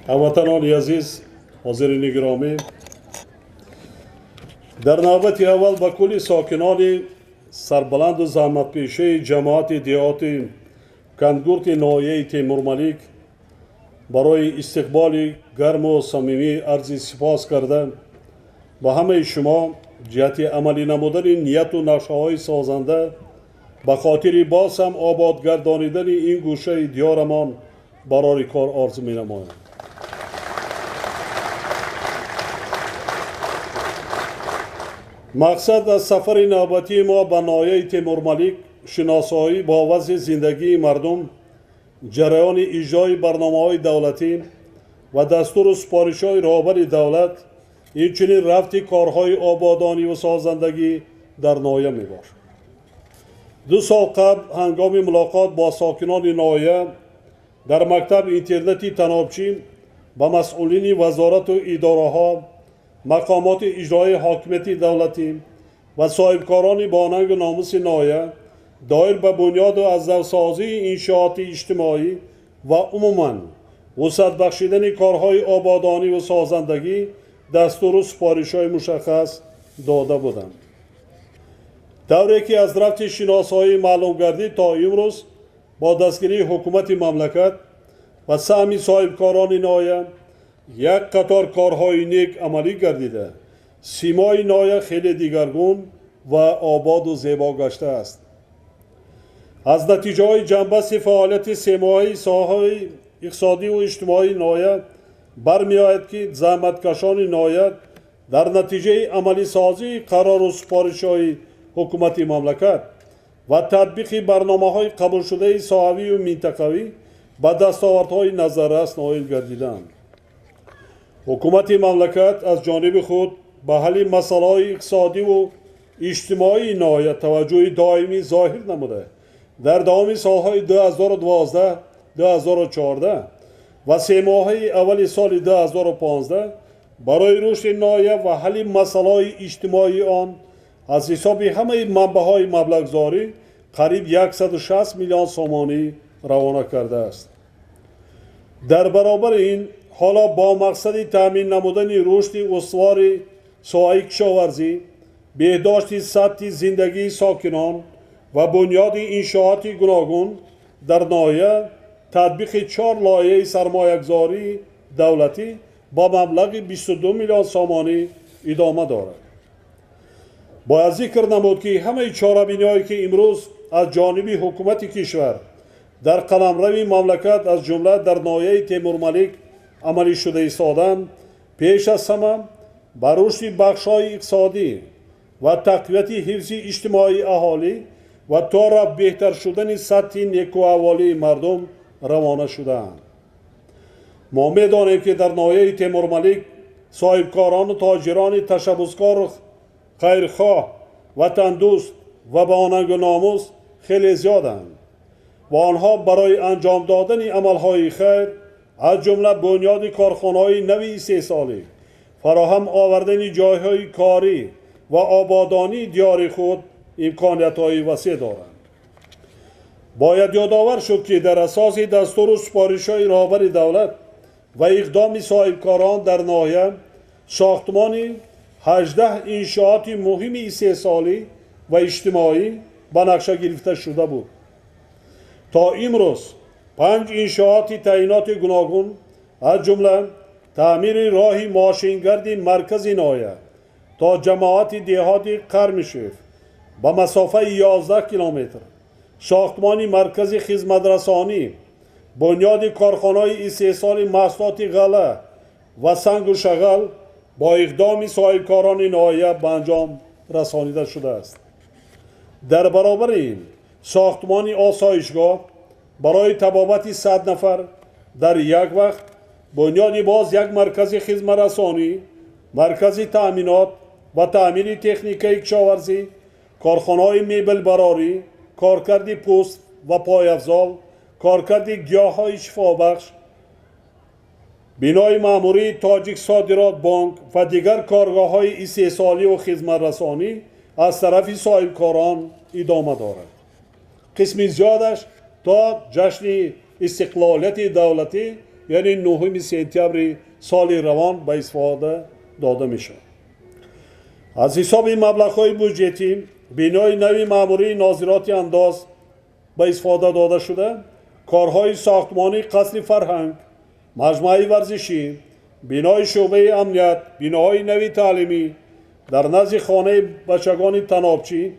هموطنان عزیز، حاضرین گرامی، در نوبت اول به کل ساکنان سربلند و زحمتکش جماعت دیهات کندگورت ناحیه تیمورمالک برای استقبال گرم و صمیمی عرض سپاس کرده و همه شما جهت عملی نمودن نیت و نقشه‌های سازنده به خاطر باز هم آباد گردانیدن این گوشه دیارمان برای کار آرزو می‌نمایم. مقصد از سفر نوبتی ما به ناحیه تیمورمالک شناسایی با وضع زندگی مردم، جریان اجرای برنامه‌های دولتی و دستور و سپارش‌های رهبر دولت، اینچنین رفت کارهای آبادانی و سازندگی در ناحیه می‌باشد. 2 سال قبل هنگام ملاقات با ساکنان ناحیه در مکتب اینترنتی تنابچی با مسئولین وزارت و اداره‌ها، مقامات اجرایی حاکمیت دولتی و صاحبکاران باننگ و ناموس ناحیه دایر به بنیاد و از سازی انشاءات اجتماعی و عموماً وسعت بخشیدن کارهای آبادانی و سازندگی دستور و سپارش‌های مشخص داده بودند. دوره که از رفت شناسایی معلوم گردید تا امروز با دستگیری حکومت مملکت و سهم صاحبکاران ناحیه یک قطار کارهای نیک عملی گردیده، سیمای ناحیه خیلی دیگرگون و آباد و زیبا گشته است. از نتیجه های جنبست فعالیت سیمای ساحه اقتصادی و اجتماعی ناحیه برمی آید که زحمتکشان ناحیه در نتیجه عملی سازی قرار و سپارش های حکومت مملکت و تطبیق برنامه های قبول شده ساحوی و منطقوی به دستاوردهای نظررس نائل گردیدند. حکومت مملکت از جانب خود به حل مسائل اقتصادی و اجتماعی ناحیه توجه دائمی ظاهر نموده. در دوام سالهای 2012 2014 و 3 ماهه اول سال 2015 برای رشد ناحیه و حل مسائل اجتماعی آن از حساب همه منبع‌های مبلغ‌زاری قریب 160 میلیون سومانی روانه کرده است. در برابر این حالا با مقصد تامین نمودن رشد استوار ساحه کشاورزی، بهداشت سطح زندگی ساکنان و بنیاد انشاءات گوناگون در ناحیه تطبیق 4 لایحه سرمایه‌گذاری دولتی با مبلغ 22 میلیون سومانی ادامه دارد. باید ذکر نمود که همه چاره‌بینی‌هایی که امروز از جانب حکومت کشور در قلمرو مملکت از جمله در ناحیه تیمورمالک عملی شده ایستادند، پیش از همه بر رشد بخش‌های اقتصادی و تقویت حفظ اجتماعی اهالی و تا رفع بهتر شدن سطح نیکوالی مردم روانه شدند. ما می‌دانیم که در ناحیه تیمورمالک صاحبکاران و تاجران تشبثکار و خیرخواه، وطن دوست و باننگ و ناموس خیلی زیادند و آنها برای انجام دادن عملهای خیر از جمله بنیاد کارخانه‌های نوی استحصالی، فراهم آوردن جایهای کاری و آبادانی دیار خود امکانیت‌های وسیع دارند. باید یادآور شد که در اساس دستور و سپارش‌های رهبر دولت و اقدام صاحبکاران در ناحیه ساختمان 18 انشاءات مهم استحصالی و اجتماعی به نقشه گرفته شده بود. تا امروز 5 انشاءات تعیینات گوناگون از جمله تعمیر راه ماشینگرد مرکز ناحیه تا جماعت دیهات قرمشف به مسافه 11 کیلومتر، ساختمان مرکز خدمترسانی، بنیاد کارخانه‌های استحصال محصولات غله و سنگ و شغل با اقدام صاحبکاران ناحیه به انجام رسانیده شده است. در برابر این ساختمان آسایشگاه برای طبابت 100 نفر در یک وقت، بنیاد باز یک مرکز خدمترسانی، مرکز تأمینات و تعمیر تکنیکی کشاورزی، کارخانه‌های میبل براری، کارکرد پوست و پایافزال، کارکرد گیاه‌های شفابخش، بینای ماموری تاجیک صادرات بانک و دیگر کارگاه‌های استحصالی و خدمترسانی از طرف صاحبکاران ادامه دارد. قسمی زیادش تا جشن استقلالیت دولتی یعنی 9 سپتامبر سال روان به استفاده داده میشه. از حساب مبلغ‌های بودجتی بنای نوی ماموری ناظرات انداز به استفاده داده شده. کارهای ساختمانی قصر فرهنگ، مجمع ورزشی، بنای شعبه امنیت، بناهای نوی تعلیمی در نزد خانه بچگان تنابچی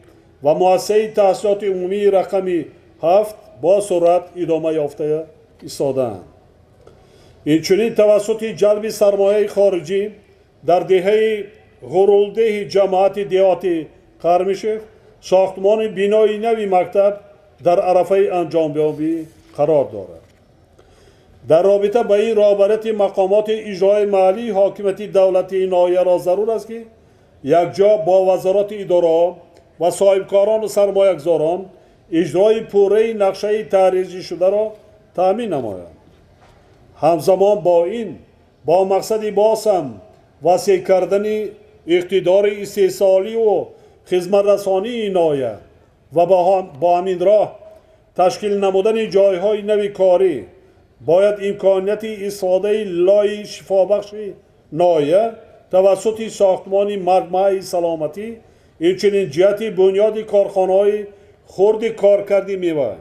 و مؤسسه تحصیلات عمومی رقمی 7 با سرعت ادامه یافته ایستاده‌اند. اینچنین توسط جلب سرمایه خارجی در دهه غرولده جماعت دیهاتی قرمشق ساختمان بنای نوی مکتب در عرفه انجامیابی قرار دارد. در رابطه با این رهبریت مقامات اجرای محلی حاکمیت دولتی ناحیه را ضرور است که یک جا با وزارت اداره و صاحبکاران و سرمایه‌گذاران اجرای پوره نقشه طرحریزی شده را تامین نمایند. همزمان با این با مقصد باسم وسیع کردن اقتدار استحصالی و خدمت رسانی ناحیه و با همین راه تشکیل نمودن جایهای نوی کاری باید امکانیت استفاده لای شفابخش ناحیه توسط ساختمان مجمع سلامتی، همچنین جهت بنیاد کارخانه‌های خرد کارکردی میوه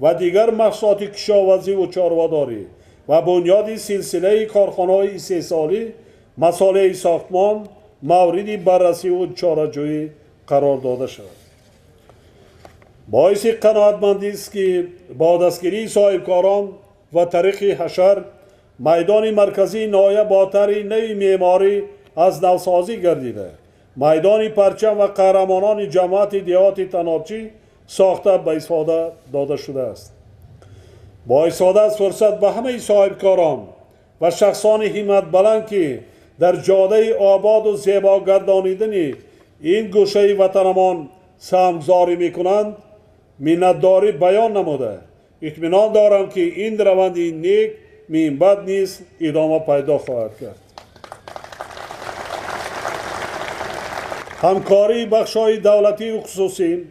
و دیگر محصولات کشاورزی و چارواداری و بنیاد سلسله کارخانه‌های استحصالی مسائل ساختمان موردی بررسی و چاره‌جویی قرار داده شود. باعث قناعتمندی است که با دستگیری صاحبکاران و طریق حشر میدان مرکزی ناحیه با طرح نوی معماری از نوسازی گردیده. میدان پرچم و قهرمانان جماعت دیهات تنابچی ساخته به استفاده داده شده است. با استفاده از فرصت به همه صاحبکاران و شخصان همت بلند که در جاده آباد و زیبا گردانیدن این گوشه وطنمان سهمگذاری میکنند منتداری بیان نموده اطمینان دارم که این روند نیک من بعد نیز ادامه پیدا خواهد کرد. همکاری بخش‌های دولتی و خصوصی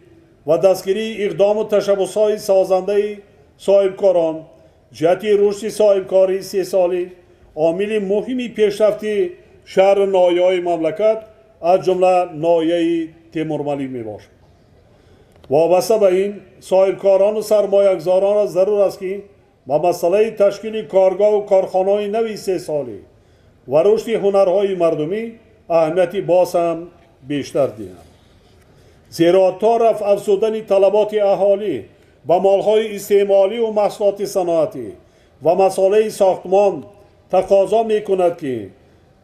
و دستگیری اقدام و تشبس‌های سازنده صاحبکاران جهت رشد صاحبکاری 3 سالی عامل مهمی پیشرفتی شهر ناحیه‌های مملکت از جمله ناحیه تیمورملک میباشد. وابسته به این صاحبکاران و سرمایه‌گذاران را ضرور است که با مسئله تشکیل کارگاه و کارخانه‌های نوی 3 سالی و رشد هنرهای مردمی اهمیتی باز هم بیشتر دهند. زیرا تا رفع افزودن طلبات اهالی و مالهای استعمالی و محصولات صنعتی و مسئله ساختمان تقاضا می‌کند که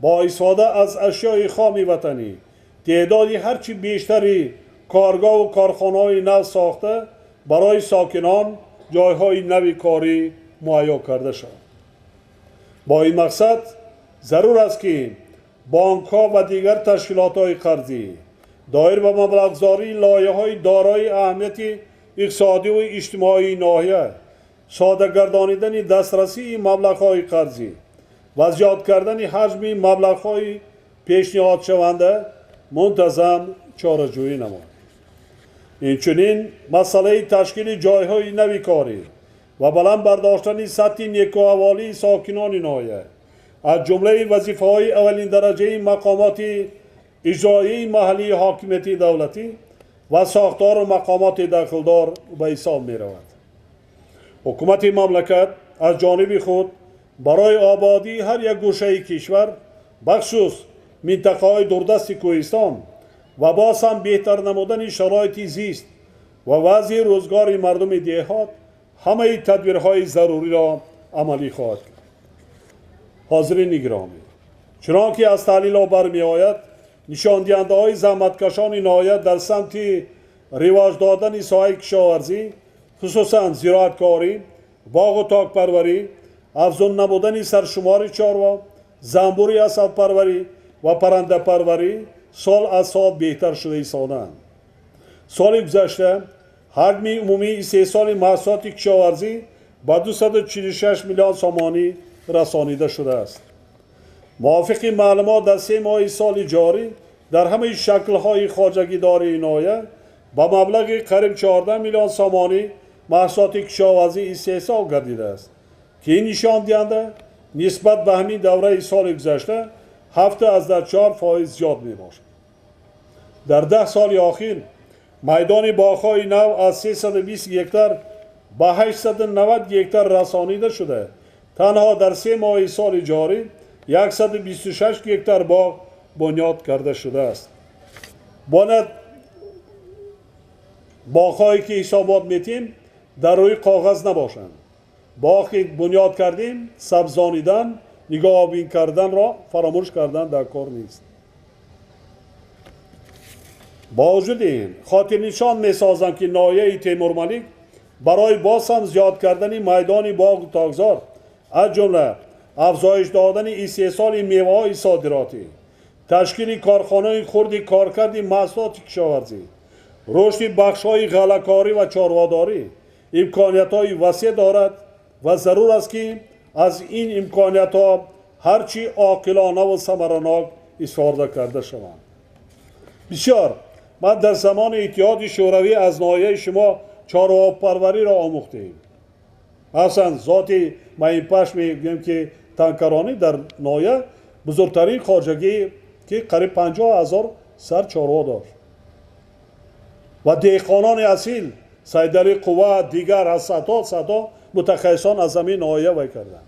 با استفاده از اشیای خام وطنی تعدادی هرچی بیشتری کارگاه و کارخانه‌های نو ساخته برای ساکنان جایهای نوی کاری مهیا کرده شود. با این مقصد ضرور است که بانک‌ها و دیگر تشکیلات‌های قرضی دایر به مبلغ‌گذاری لایحه‌های دارای اهمیت اقتصادی و اجتماعی ناحیه، ساده گردانیدن دسترسی مبلغ‌های قرضی و زیاد کردن حجم مبلغ‌های پیشنهاد شونده منتظم چاره‌جویی نماید. اینچنین مسئله تشکیل جایهای نوی کاری و بلند برداشتن سطح نیکوحوالی ساکنان ناحیه از جمله وظیفه‌های اولین درجه مقامات اجرایی محلی حاکمیت دولتی و ساختار و مقامات داخلدار به حساب می رود. حکومت مملکت از جانب خود برای آبادی هر یک گوشه کشور بخصوص منطقه‌های دوردست کوهستان و باز هم بهتر نمودن شرایط زیست و وضع روزگار مردم دیهات همه تدبیرهای ضروری را عملی خواهد کرد. حاضرین گرامی، چنانکه از تحلیل برمی آید نشان دهنده های زحمتکشان ناحیه در سمت رواج دادن ساحه کشاورزی خصوصا زراعتکاری، باغ و تاک پروری، افزون نمودن سرشمار چاروا، زنبوری عسل پروری و پرنده پروری سال از سال بهتر شده ایستادند. سال گذشته حجم عمومی استحصال محصولات کشاورزی به 246 میلیون سامانی رسانیده شده است. موافق معلومات در 3 ماه سال جاری در همه شکل‌های خواجگیداری ناحیه با مبلغ قریب 14 میلیون سامانی محصولات کشاورزی استحصال گردیده است که این نشان دهنده نسبت به همین دوره سال گذشته 7.4% زیاد می باشد. در 10 سال اخیر میدان باغ‌های نو از 320 هکتار به 890 هکتار رسانیده شده. تنها در 3 ماه سال جاری 126 هکتار باغ بنیاد کرده شده است. باید باغ‌هایی که حسابات میتیم در روی کاغذ نباشند. باغی بنیاد کردیم، سبزانیدن، نگاه آبین کردن را فراموش کردن در کار نیست. با وجود این خاطر نشان می سازم که ناحیه تیمورملک برای باز هم زیاد کردن میدان باغ تاکزار از جمله افزایش دادن استحصال میوه‌های صادراتی، تشکیل کارخانه‌های خرد کارکرد محصولات کشاورزی، رشد بخش‌های غله‌کاری و چارواداری امکانیت‌های وسیع دارد و ضرور است که از این امکانیت‌ها هرچی عاقلانه و ثمرناک استفاده کرده شوند. بسیار ما در زمان اتحاد شوروی از ناحیه شما چارواپروری را آموختیم. مثلا ذاتی ما این پش میگیم که تنکرانی در ناحیه بزرگترین خواجگی که قریب 50,000 سر چاروا داشت و دهقانان اصیل سیدعلی قوه دیگر از صدها متخصصان از زمین ناحیه وی کردند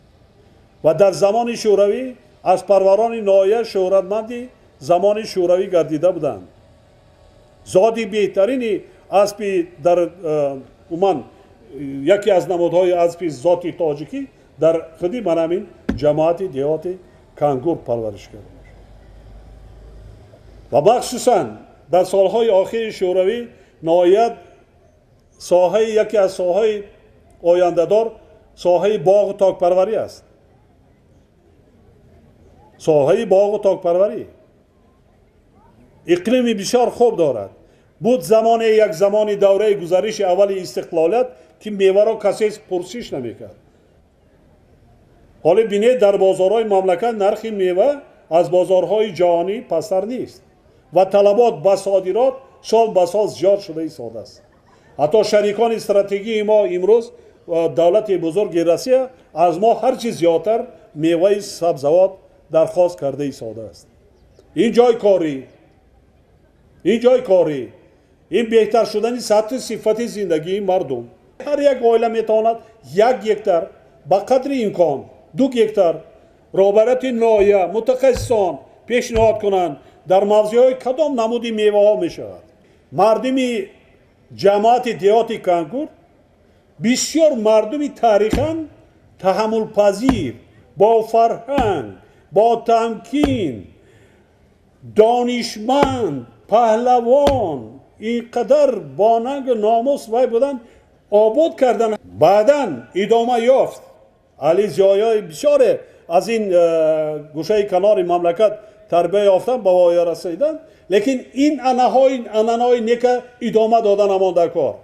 و در زمان شوروی از پروران ناحیه شهرتمندی زمان شوروی گردیده بودند. زادی بهترین اسبی در عمان یکی از نمودهای اسبی ذاتی تاجیکی در خودی من همین جماعت دیهات کنگور پرورش کرد و مخصوصا در سالهای آخر شوروی ناحیه ساحه یکی از ساحه آینده دار ساحه باغ و تاک پروری است. ساحه باغ و تاک پروری اقلیمی بسیار خوب دارد. بود یک زمانی دوره گزارش اول استقلالیت که میوه را کسی پرسش نمیکرد. حالا بینید در بازارهای مملکت نرخ میوه از بازارهای جهانی پستر نیست و طلبات به صادرات سال به سال زیاد شده ایستاده است. حتی شریکان استراتژی ما امروز دولت بزرگ روسیه از ما هرچی زیادتر میوه سبزوات درخواست کرده ایستاده است. این جای کاری این بهتر شدن سطح صفت زندگی مردم. هر یک عائله میتواند 1 هکتار با قدر امکان 2 هکتار رابطه ناحیه متخصصان پیشنهاد کنند در موضوع کدام نمودی میوه ها می شود. مردمی جماعت دیهات کنگور بسیار مردمی تاریخاً تحمل پذیر، با فرهنگ، با تمکین، دانشمند، پهلوان، اینقدر با ننگ ناموس وای بودن آباد کردن. بعداً ادامه یافت. علی زیایای بسیار از این گوشه کنار مملکت تربیه یافتن به وای رسیدن، لیکن این انانهای نیک ادامه دادن امان در کار.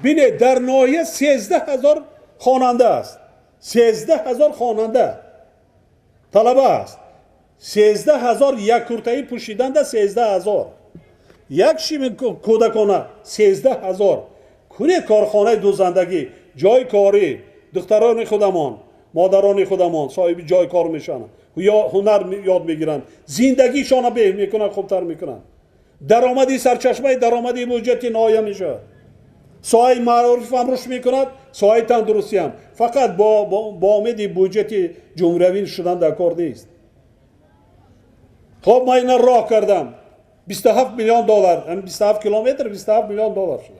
بینید در ناحیه 13,000 خواننده است. 13,000 خواننده طلبه است. 13,000 یک کرته‌ای پوشیدنده 13,000 یک شیم کودکانه 13,000 کنه کارخانه دوزندگی جای کاری دختران خودمان مادران خودمان صاحب جای کار میشن یا هنر یاد میگیرن زندگیشان بهتر میکنن خوبتر میکنن درآمدی سرچشمه درآمدی بودجه ناحیه میشه سایه معارف هم رشد میکند سایه تندرستی هم فقط با امید بودجه جمهوری شدن در کار نیست. خب ما اینا راه کردم 27 میلیون دلار 27 کیلومتر 27 میلیون دلار شده.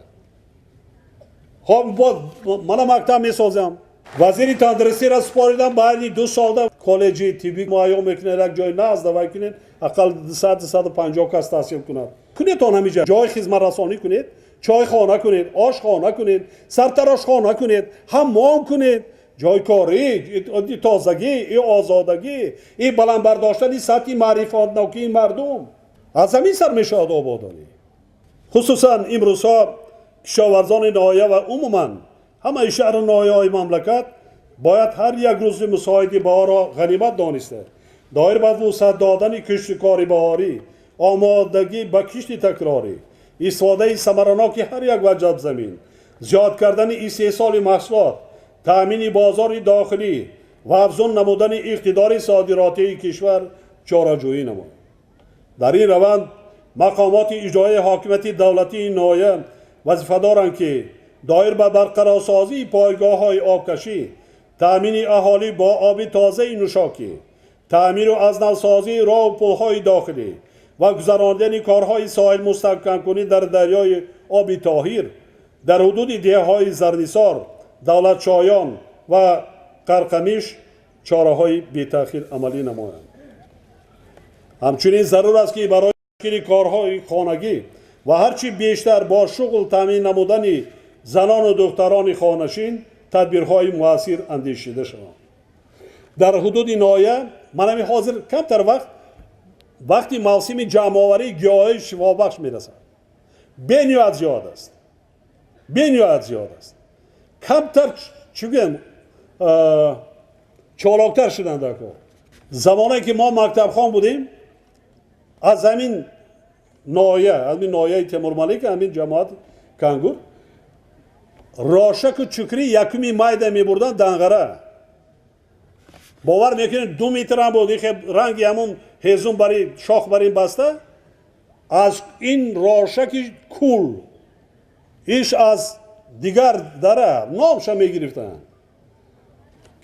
خب من مکتب میسازم وزیر تندرستی را سپاریدم بعد 2 سال کالج طبی معاین میکنه یک جای نزد و کنین اقل 150 کس تحصیل کنند کنید تا نمیشه جای خدمت رسانی کنید چای خانه کنید آش خانه کنید سرتراش خانه کنید حمام کنید جای کاری تازگی آزادگی این بلند برداشتن سطح معرفت نوکی مردم از همین سر میشه آبادانی. خصوصا امروزها کشاورزان ناحیه و عموما همه شهر ناحیه های مملکت باید هر یک روز مساعد بهار را غنیمت دانسته دایر به وسعت دادن کشتکاری بهاری آمادگی به کشت تکراری استفاده ثمرناک هر یک وجب زمین زیاد کردن استحصال محصولات تامین بازار داخلی و افزون نمودن اقتدار صادراتی کشور چاره‌جویی نماید. در این روند مقامات اجرایی حاکمیت دولتی ناحیه وظیفه دارند که دایر به برقرارسازی پایگاه‌های آبکشی، تأمین اهالی با آب تازه نوشاکی، تعمیر و از نوسازی راه و پل‌های داخلی و گذراندن کارهای ساحل مستحکم کنی در دریای آب طاهر در حدود دهه‌های زرنیسار، دولت شایان و قرقمیش چاره‌های بی‌تأخیر عملی نمایند. همچنین ضرور است که برای تشکیل کارهای خانگی و هرچی بیشتر با شغل تامین نمودن زنان و دختران خانشین تدبیرهای مؤثر اندیشیده شود. در حدود ناحیه من حاضر کمتر وقتی موسم جمع‌آوری گیاهی شفابخش میرسد بنیاد زیاد است. کمتر چگم چالاکتر شدن در کار. زمانی که ما مکتب خان بودیم از همین ناحیه تیمورمالک، همین جماعت کنگور راشک و چکری یکمی مایده می بردن دنگره. باور میکنید 2 متر هم بود، رنگی همون هیزم برای شاخ برای بسته از این راشک کول ایش از دیگر داره نامش میگرفتن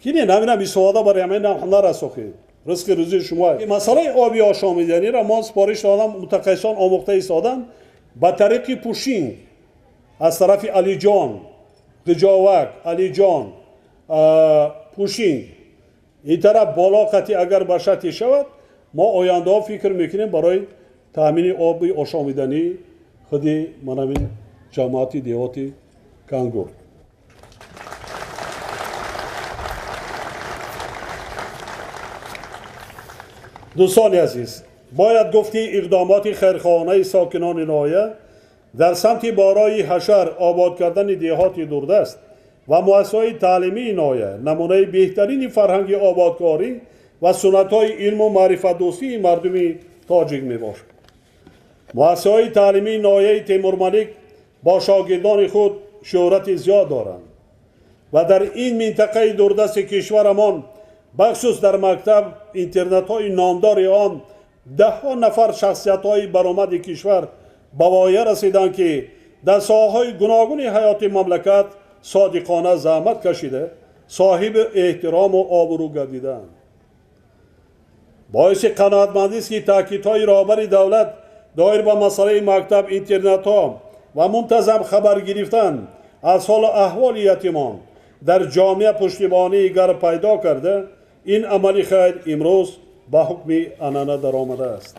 که نمیدونم بیسواده برای همین نرساخید رزق روزی شما. مسئله آبی آشامیدنی را ما سپارش دادم، متخصصان آموخته ایستادن با طریق پوشینگ از طرف علی جان قجاوک، علی جان پوشینگ این طرف بالا قطعی اگر باشد شود ما آینده ها فکر میکنیم برای تامین آبی آشامیدنی خودی من همین جماعتی دیواتی کنگور. دوستان عزیز، باید گفتی اقدامات خیرخواهانه ساکنان ناحیه در سمت برای حشر آباد کردن دهات دوردست و مؤسسه‌های تعلیمی ناحیه نمونه بهترین فرهنگ آبادکاری و سنت‌های علم و معرفت دوستی مردم تاجیک میباشد. مؤسسه‌های تعلیمی ناحیه تیمورمالک با شاگردان خود شهرت زیاد دارند و در این منطقه دوردست کشورمان بخصوص در مکتب اینترنت های نامدار آن 10 نفر شخصیت های برآمد کشور به وایه رسیدند که در ساحه‌های گوناگون حیات مملکت صادقانه زحمت کشیده صاحب احترام و آبرو گردیدند. باعث قناعتمندی است که تاکیدهای رهبر دولت دایر به مسئله مکتب اینترنت ها و منتظم خبر گرفتن از حال احوال یتیمان در جامعه پشتیبانی گر پیدا کرده این عملی خیر امروز به حکم عنعنه در آمده است.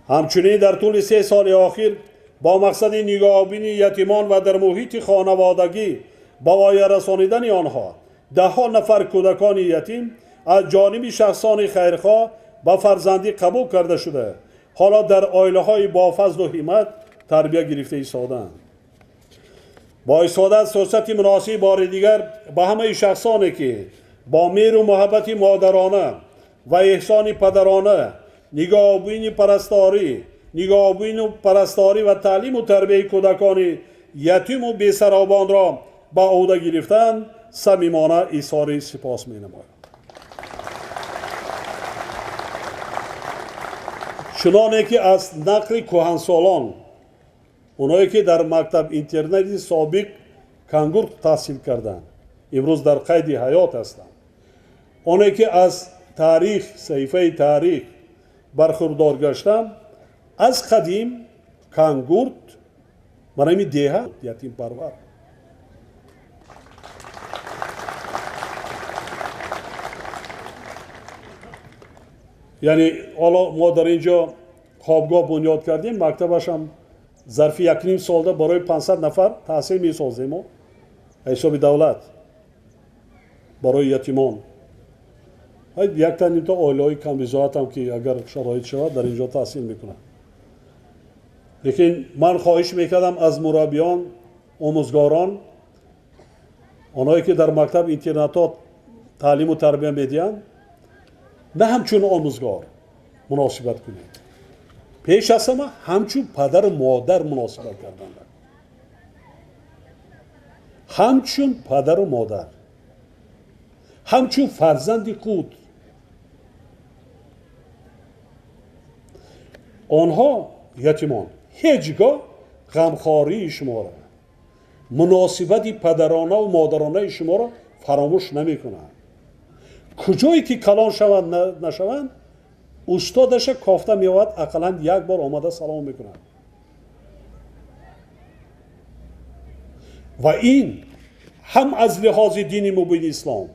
همچنین در طول 3 سال اخیر با مقصد نگهبانی یتیمان و در محیط خانوادگی به وایه رسانیدن آنها 10 نفر کودکان یتیم از جانب شخصان خیرخواه به فرزندی قبول کرده شده حالا در عائله های با فضل و همت تربیت گرفته ایستادند. با استفاده از فرصت مناسب بار دیگر به همه شخصانی که با مهر و محبت مادرانه و احسان پدرانه نگهبانی پرستاری و تعلیم و تربیت کودکان یتیم و بی‌سرابان را به عهده گرفتند صمیمانه اظهار سپاس می‌نمایم. چنانه که از نقل کهنسالان اونایی که در مکتب اینترنتی سابق کنگور تحصیل کردند امروز در قید حیات هستند، اونایی که از تاریخ صحیفه تاریخ برخوردار گشتند از قدیم کنگور برای دیه یتیم پرور یعنی حالا ما در اینجا خوابگاه بنیاد کردیم، مکتبش هم ظرف 1.5 سال برای 500 نفر تحصیل می‌سازیم ما حساب دولت برای یتیمان. یک تا تا عائله‌های کم رضایت هم که اگر شرایط شود در اینجا تحصیل میکنن. لیکن من خواهش میکردم از مربیان، آموزگاران، آنهایی که در مکتب اینترنت تعلیم و تربیت میدین نه همچون آموزگار مناسبت کنید، پیش از همه همچون پدر و مادر مناسبت کردن، همچون پدر و مادر، همچون فرزند خود. آنها یتیمان هیچگاه غمخواری شما را، مناسبت پدرانه و مادرانه شما را فراموش نمی کنند. کجایی که کلان شوند نشوند، استادش کافته میآید، اقلا یک بار آمده سلام میکنند. و این هم از لحاظ دین مبین اسلام،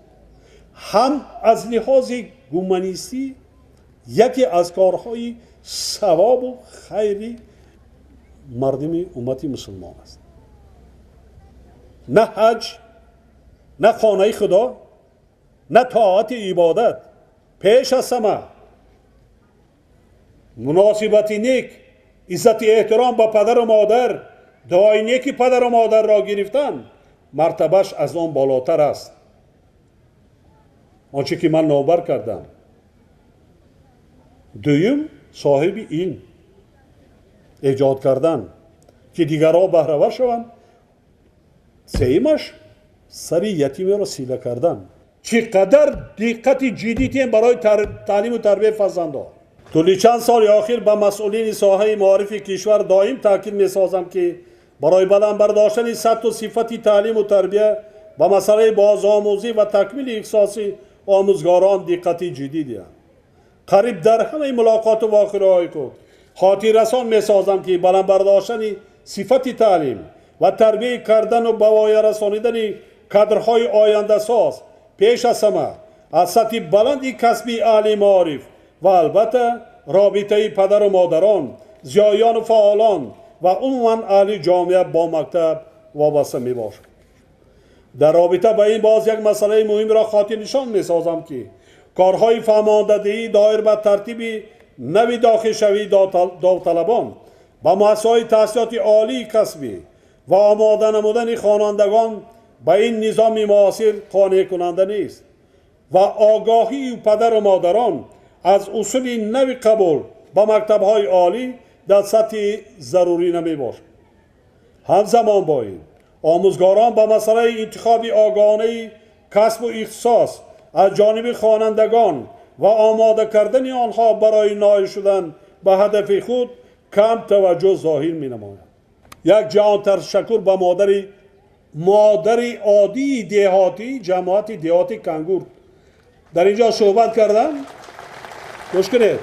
هم از لحاظ گومانیستی یکی از کارهای ثواب و خیری مردم امت مسلمان است. نه حج، نه خانه خدا، نه طاعت عبادت، پیش از همه مناسبت نیک، عزت احترام به پدر و مادر، دعای نیکی پدر و مادر را گرفتن مرتبهش از آن بالاتر است. آنچه که من نوبر کردم. دویم صاحب علم ایجاد کردن که دیگرها بهره‌ور شوند. سومش سر یتیم را سیله کردن. چقدر دقت جدی برای تعلیم و تربیت فرزندان. طولی چند سال اخیر به مسئولین ساحه معارف کشور دائم تاکید می‌سازم که برای بلند برداشتن سطح و صفت تعلیم و تربیت به مسئله بازآموزی و تکمیل اختصاص آموزگاران دقت جدی دهند. قریب در همه ملاقات و واقعه‌های خود خاطر رسان می‌سازم که بلند برداشتن صفت تعلیم و تربیت کردن و به وای رسانیدن کادرهای آینده ساز پیش از همه از سطح بلندی کسبی اهل معارف و البته رابطه پدر و مادران، ضیایان و فعالان و عموما اهل جامعه با مکتب وابسته می باشد. در رابطه با این باز یک مسئله مهم را خاطر نشان می سازم که کارهای فرماندهی دایر به ترتیب نوی داخل شوی داوطلبان با مؤسسه‌های تحصیلات عالی کسبی و آماده نمودن خوانندگان به این نظام معاصر قانع کننده نیست و آگاهی پدر و مادران از اصول نوی قبول به مکتب‌های عالی در سطح ضروری نمی باشد. همزمان با این آموزگاران به مسئله انتخاب آگاهانه کسب و اختصاص از جانب خوانندگان و آماده کردن آنها برای نائل شدن به هدف خود کم توجه ظاهر می نماید. یک جهان تشکر به مادر عادی دهاتی جماعت دهاتی کنگور در اینجا صحبت کردم. گوش کنید،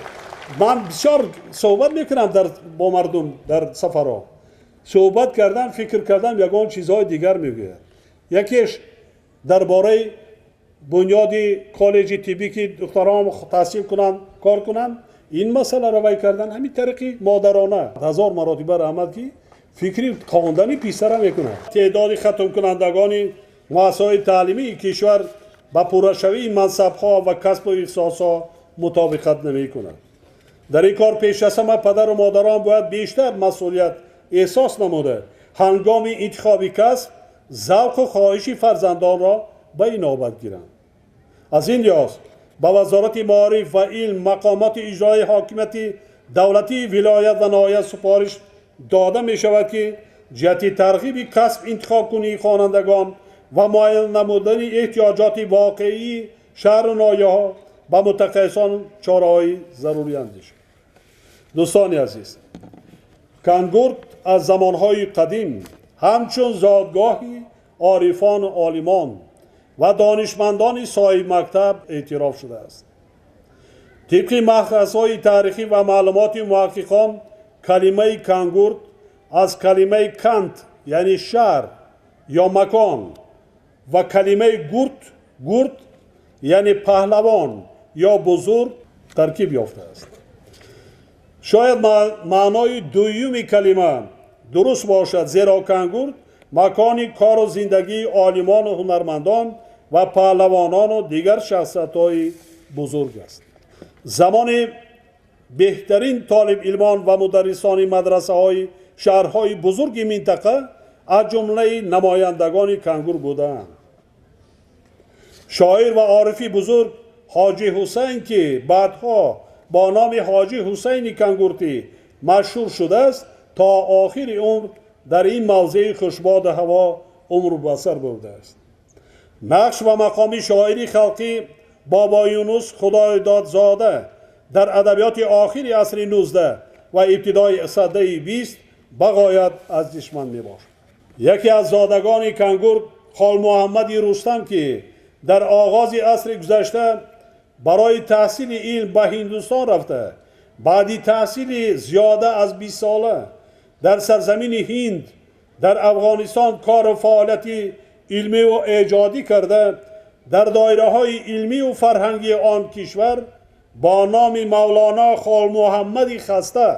من بسیار صحبت میکنم با مردم در سفرها، صحبت کردم، فکر کردم، یگان چیزهای دیگر میگوید. یکیش درباره بنیاد کالج طبی که دختران تحصیل کنند کار کنند، این مسئله روی کردن همین طریقی مادرانه 1000 مراتب رحمت کی فکری خواندن پیسر میکنند. تعداد ختم کنندگان مؤسسه‌های تعلیمی کشور با پورشوی منصب‌ها و کسب و اختصاص‌ها مطابقت نمی‌کند. در این کار پیش از همه پدر و مادران باید بیشتر مسئولیت احساس نموده هنگام انتخاب کسب ذوق و خواهش فرزندان را به نوبت گیرند. از این لحاظ به وزارت معارف و علم مقامات اجرایی حاکمیت دولتی ولایت و ناحیه سپارش داده می شود که جهت ترغیب کسب انتخاب کنی خوانندگان و معین نمودن احتیاجات واقعی شهر و ناحیه ها به متخصصان چاره‌های ضروری اندیش. دوستان عزیز، کنگورت از زمانهای قدیم همچون زادگاهی عارفان و عالمان و دانشمندان صاحب مکتب اعتراف شده است. طبق مختصهای تاریخی و معلومات محققان کلمه کنگورت از کلمه کنت یعنی شهر یا مکان و کلمه گورت یعنی پهلوان یا بزرگ ترکیب یافته است. شاید معنای دومی کلمه درست باشد، زیرا کنگورت مکانی کار و زندگی عالمان و هنرمندان و پهلوانان و دیگر شخصیت‌های بزرگ است. زمان بهترین طالب علمان و مدرسان مدرسه های شهرهای بزرگ منطقه از جمله نمایندگان کنگور بودند. شاعر و عارفی بزرگ حاجی حسین که بعدها با نام حاجی حسین کنگورتی مشهور شده است تا آخر عمر در این موضع خوشباد هوا عمر بسر برده است. نقش و مقام شاعری خلقی بابا یونس خدایدادزاده در ادبیات آخر عصر 19 و ابتدای سده 20 بغایت ارزشمند میباشد. یکی از زادگان کنگور خال محمد رستم که در آغاز عصر گذشته برای تحصیل علم به هندوستان رفته، بعدی تحصیل زیاده از 20 ساله در سرزمین هند در افغانستان کار و فعالیتی علمی و ایجادی کرده، در دایره های علمی و فرهنگی آن کشور با نام مولانا خال محمد خسته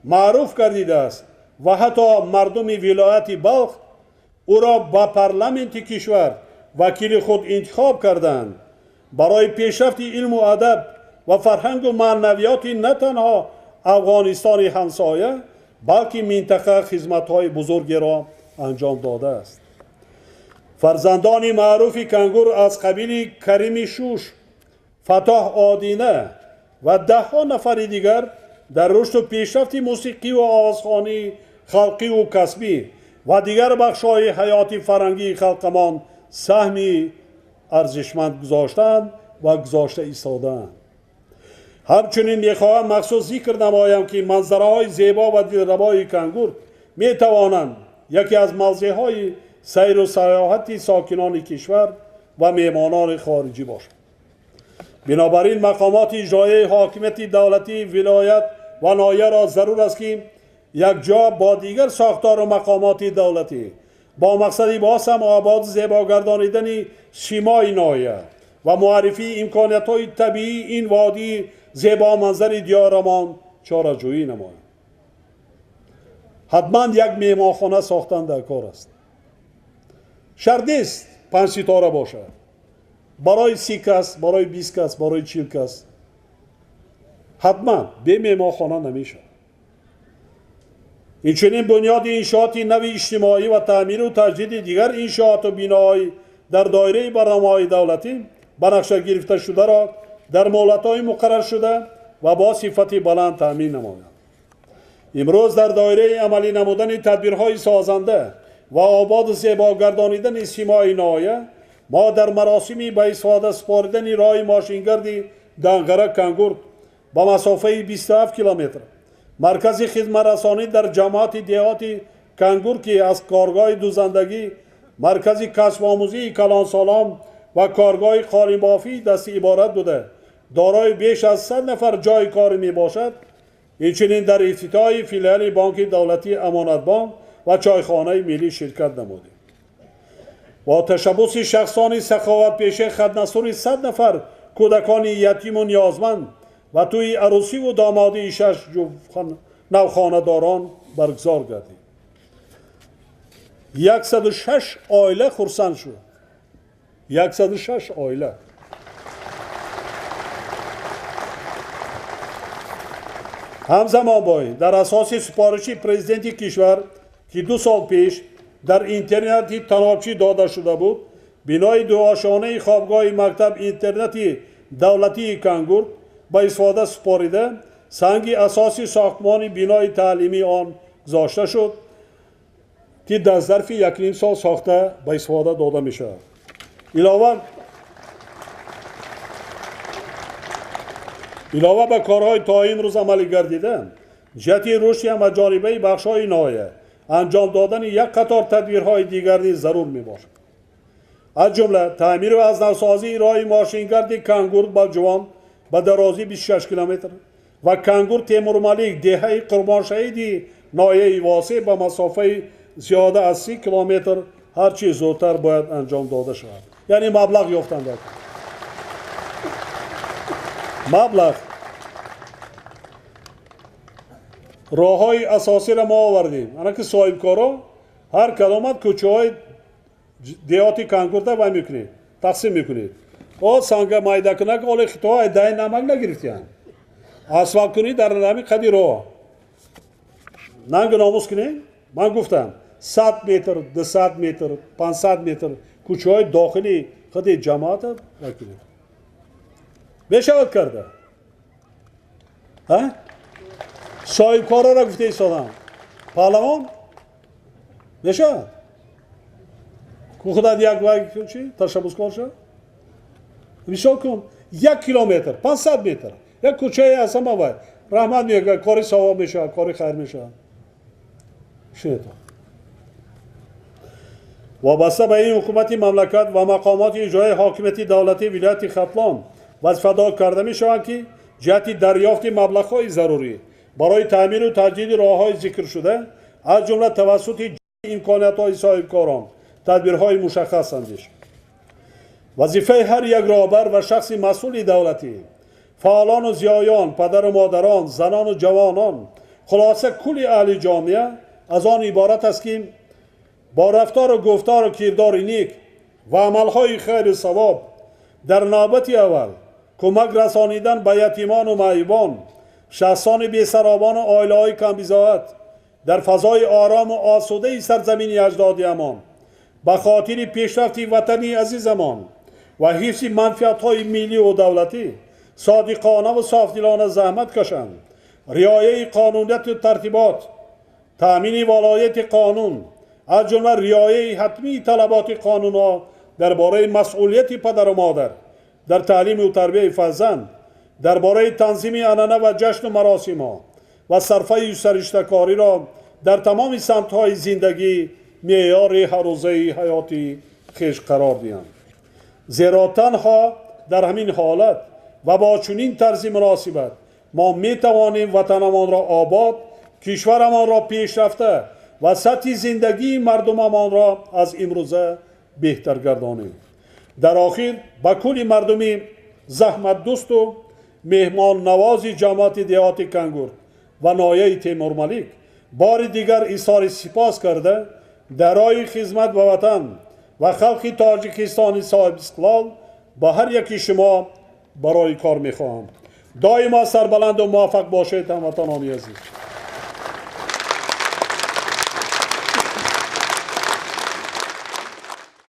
معروف گردیده است و حتی مردم ولایت بلخ او را به پارلمانت کشور وکیل خود انتخاب کردند. برای پیشرفت علم و ادب و فرهنگ و معنویات نه تنها افغانستان همسایه بلکه منطقه خدمت‌های بزرگی را انجام داده است. فرزندان معروف کنگور از قبیل کریم شوش، فتح آدینه و ده ها نفر دیگر در رشد و پیشرفت موسیقی و آوازخوانی خلقی و کسبی و دیگر بخش‌های حیاتی فرهنگی خلقمان سهمی ارزشمند گذاشتند و گذاشته ایستادند. همچنین میخواهم مخصوص ذکر نمایم که منظره‌های زیبا و دلربای کنگور میتوانند یکی از موضع‌های سیر و سیاحت ساکنان کشور و مهمانان خارجی باشد. بنابراین مقامات اجرایی حاکمیت دولتی ولایت و ناحیه را ضرور است که یک جا با دیگر ساختار و مقامات دولتی با مقصد باز هم آباد زیبا گردانیدن سیمای ناحیه و معرفی امکانیت‌های طبیعی این وادی زیبا منظر دیارمان چاره‌جویی نمایند. حتما یک مهمانخانه ساختن در کار است. شرط نیست 5 ستاره باشد. برای 30 کس، برای 20 کس، برای 40 کس حتما به مهمانخانه نمیشه. اینچنین بنیاد انشاءات نو اجتماعی و تعمیر و تجدید دیگر انشاءات و بناهای در دایره برنامه‌های دولتی به نقشه گرفته شده را در مهلت‌های مقرر شده و با صفت بلند تامین نمایند. امروز در دایره عملی نمودن تدبیرهای سازنده و آباد زیبا گردانیدن سیمای ناحیه ما در مراسمی به استفاده سپاریدن راه ماشینگردی دنگره کنگور با مسافه 27 کیلومتر مرکز خدمت رسانی در جماعت دیهات کنگور که از کارگاه دوزندگی، مرکز کسب آموزی کلان سالام و کارگاه قالین بافی دست عبارت بوده دارای بیش از 100 نفر جای کار می باشد. اینچنین در افتتاح فیلیال بانک دولتی امانت بانک و چایخانه ملی شرکت نمودیم. با تشبث شخصان سخاوت پیشه خدمتسور 100 نفر کودکان یتیم و نیازمند و توی عروسی و دامادی 6 نوخانه‌داران برگزار گردید. 106 عائله خرسند شد. 106 عائله. همزمان باید در اساس سفارشی پرزیدنت کشور که 2 سال پیش در اینترنت تنابچی داده شده بود، بنای 2 آشانه خوابگاه مکتب اینترنتی دولتی کنگور با استفاده سپاریده سنگ اساسی ساختمان بنای تعلیمی آن گذاشته شد که در ظرف 1.5 سال ساخته با استفاده داده می شود. علاوه به کارهای تا امروز عملی گردیده جهت رشد هم از جانبه بخش‌های ناحیه انجام دادن یک قطار تدبیرهای دیگر نیز ضرور می باشد. از جمله تعمیر و از نوسازی راه ماشینگرد کنگور با جوان به درازی 26 کیلومتر و کنگور تیمورمالک دهه قربان شهید ناحیه واسع به مسافه زیاده از 30 کیلومتر هرچی زودتر باید انجام داده شود. یعنی مبلغ یافتند. مبلغ راه‌های اساسی را ما آوردیم. انا که صاحب کارا هر کدامت کوچه‌های دیهاتی کنگور را وای میکنید، تقسیم میکنید. او سانگا مایدا کنه که اول خطا دای نمک نگرفتیان. اسفالت کنید در نمی قدی راه. ننگ ناموس کنید. من گفتم 100 متر، 200 متر، 500 متر کوچه‌های داخلی خود جماعت را کنید. بشود کرده. ها؟ صاحب کارا را گفته ایستادم. پهلوان بشود. خودت یک وقت چی تشبسکار شد مثال کن 1 کیلومتر 500 متر یک کوچه هست اما وای رحمت میگه کاری ثواب میشه کاری خیر میشه شنید وابسته به این حکومت مملکت و مقامات اجرایی حاکمیت دولتی ولایت ختلان وظیفه‌دار کرده میشوند که جهت دریافت مبلغ‌های ضروری برای تعمیر و تجدید راه‌های ذکر شده از جمله توسط امکانات‌های صاحبکاران تدبیرهای مشخص اندیش وظیفه هر یک راهبر و شخص مسئول دولتی فعالان و زیایان پدر و مادران زنان و جوانان خلاصه کل اهل جامعه از آن عبارت است که با رفتار و گفتار و کردار نیک و عملهای خیر و ثواب در نوبت اول کمک رسانیدن به یتیمان و معیوبان شخصان بی‌سرابان و عائله‌های کم‌بضاعت در فضای آرام و آسوده سرزمین اجدادیمان به خاطر پیشرفت وطنی عزیزمان و حفظ منفعت‌های ملی و دولتی صادقانه و صافدلانه زحمت کشند رعایت قانونیت و ترتیبات تأمین ولایت قانون از جمله رعایت حتمی طلبات قانون‌ها درباره مسئولیت پدر و مادر در تعلیم و تربیت فرزند درباره تنظیم عنعنه و جشن و مراسم‌ها و صرفه سرشته‌کاری را در تمام سمت‌های زندگی معیار هر روزه حیاتی خویش قرار دهند زیرا تنها در همین حالت و با چنین طرز مناسبت ما می‌توانیم وطنمان را آباد کشورمان را پیشرفته و سطح زندگی مردممان را از امروزه بهتر گردانیم در آخر با کل مردم زحمت دوست و مهمان نواز جماعت دهات کنگور و ناحیه تیمورمالک بار دیگر اظهار سپاس کرده در راه خدمت به وطن و خلق تاجیکستان صاحب استقلال با هر یکی شما برای کار می‌خواهم دائما سربلند و موفق باشید هموطنان عزیز